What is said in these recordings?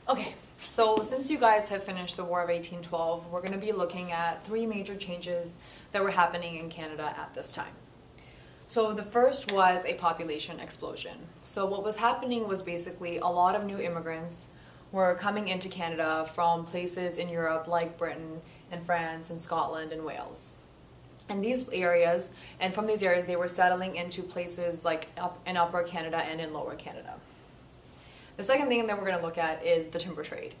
Okay, so since you guys have finished the War of 1812, we're going to be looking at three major changes that were happening in Canada at this time. So the first was a population explosion. So what was happening was basically a lot of new immigrants were coming into Canada from places in Europe like Britain and France and Scotland and Wales. And these areas, and from these areas, they were settling into places like in Upper Canada and in Lower Canada. The second thing that we're going to look at is the timber trade.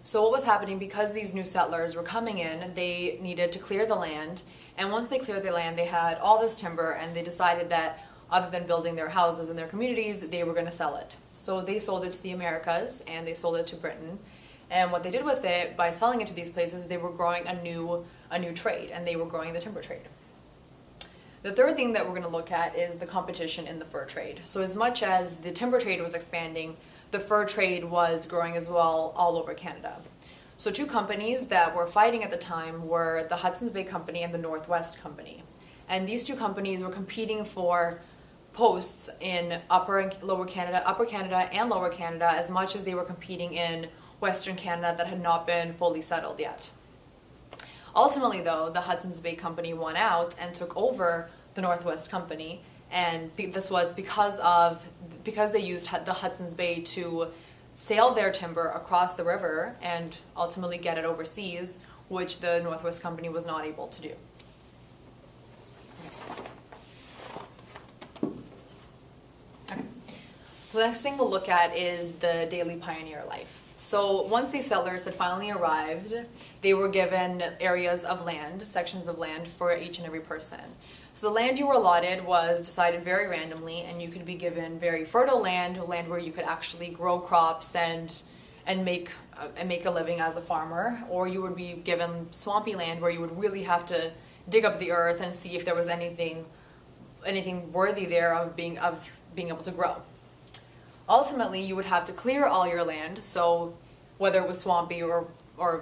So what was happening, because these new settlers were coming in, they needed to clear the land, and once they cleared the land, they had all this timber, and they decided that other than building their houses and their communities, they were going to sell it. So they sold it to the Americas, and they sold it to Britain, and what they did with it, by selling it to these places, they were growing a new trade, and they were growing the timber trade. The third thing that we're going to look at is the competition in the fur trade. So as much as the timber trade was expanding, the fur trade was growing as well all over Canada. So two companies that were fighting at the time were the Hudson's Bay Company and the Northwest Company. And these two companies were competing for posts in Upper Canada and Lower Canada, as much as they were competing in Western Canada that had not been fully settled yet. Ultimately, though, the Hudson's Bay Company won out and took over the Northwest Company, and this was because they used the Hudson's Bay to sail their timber across the river and ultimately get it overseas, which the Northwest Company was not able to do. Okay. So the next thing we'll look at is the daily pioneer life. So once these settlers had finally arrived, they were given areas of land, sections of land for each and every person. So the land you were allotted was decided very randomly, and you could be given very fertile land where you could actually grow crops and make a living as a farmer, or you would be given swampy land where you would really have to dig up the earth and see if there was anything worthy there of being able to grow. Ultimately, you would have to clear all your land, so whether it was swampy or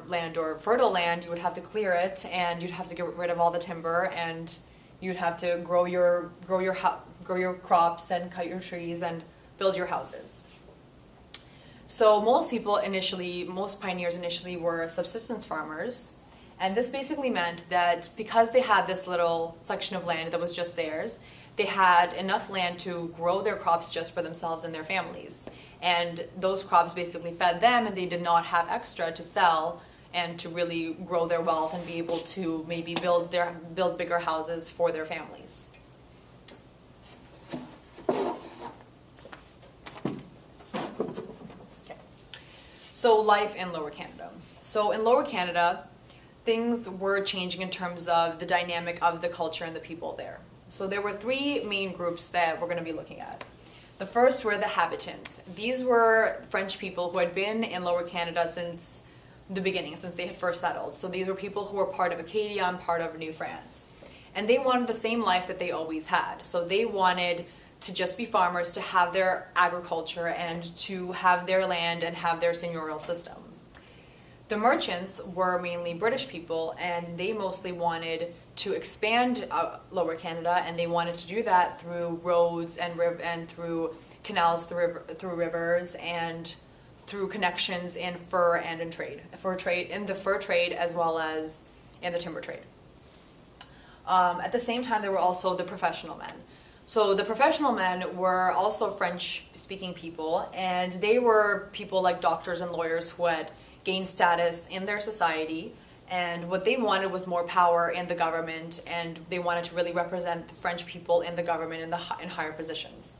land or fertile land, you would have to clear it, and you'd have to get rid of all the timber, and you'd have to grow your crops and cut your trees and build your houses. So most pioneers initially were subsistence farmers, and this basically meant that because they had this little section of land that was just theirs, they had enough land to grow their crops just for themselves and their families. And those crops basically fed them, and they did not have extra to sell and to really grow their wealth and be able to maybe build bigger houses for their families. Okay. So life in Lower Canada. So in Lower Canada, things were changing in terms of the dynamic of the culture and the people there. So there were three main groups that we're going to be looking at. The first were the habitants. These were French people who had been in Lower Canada since the beginning, since they had first settled. So these were people who were part of Acadia and part of New France. And they wanted the same life that they always had. So they wanted to just be farmers, to have their agriculture and to have their land and have their seigneurial system. The merchants were mainly British people, and they mostly wanted to expand Lower Canada, and they wanted to do that through roads and through canals, through rivers, and through connections in fur and in the fur trade as well as in the timber trade. At the same time, there were also the professional men. So the professional men were also French-speaking people, and they were people like doctors and lawyers who had gained status in their society, and what they wanted was more power in the government, and they wanted to really represent the French people in the government in higher positions.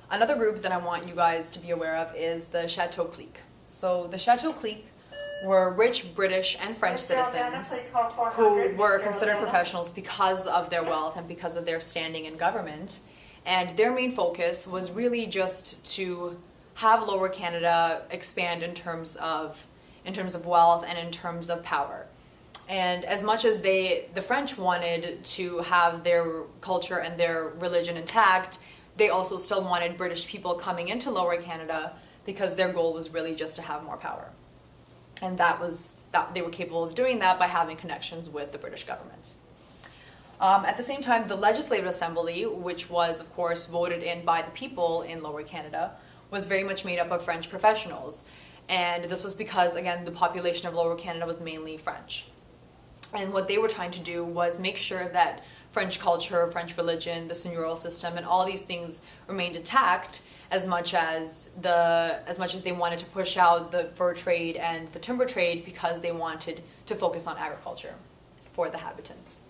Another group that I want you guys to be aware of is the Chateau clique. So the Chateau clique were rich British and French citizens who were considered professionals because of their wealth and because of their standing in government, and their main focus was really just to have Lower Canada expand in terms of wealth and in terms of power. And as much as the French wanted to have their culture and their religion intact, they also still wanted British people coming into Lower Canada because their goal was really just to have more power. And that they were capable of doing that by having connections with the British government. At the same time, the Legislative Assembly, which was, of course, voted in by the people in Lower Canada, was very much made up of French professionals. And this was because, again, the population of Lower Canada was mainly French. And what they were trying to do was make sure that French culture, French religion, the seigneurial system, and all these things remained intact, as much as they wanted to push out the fur trade and the timber trade, because they wanted to focus on agriculture for the habitants.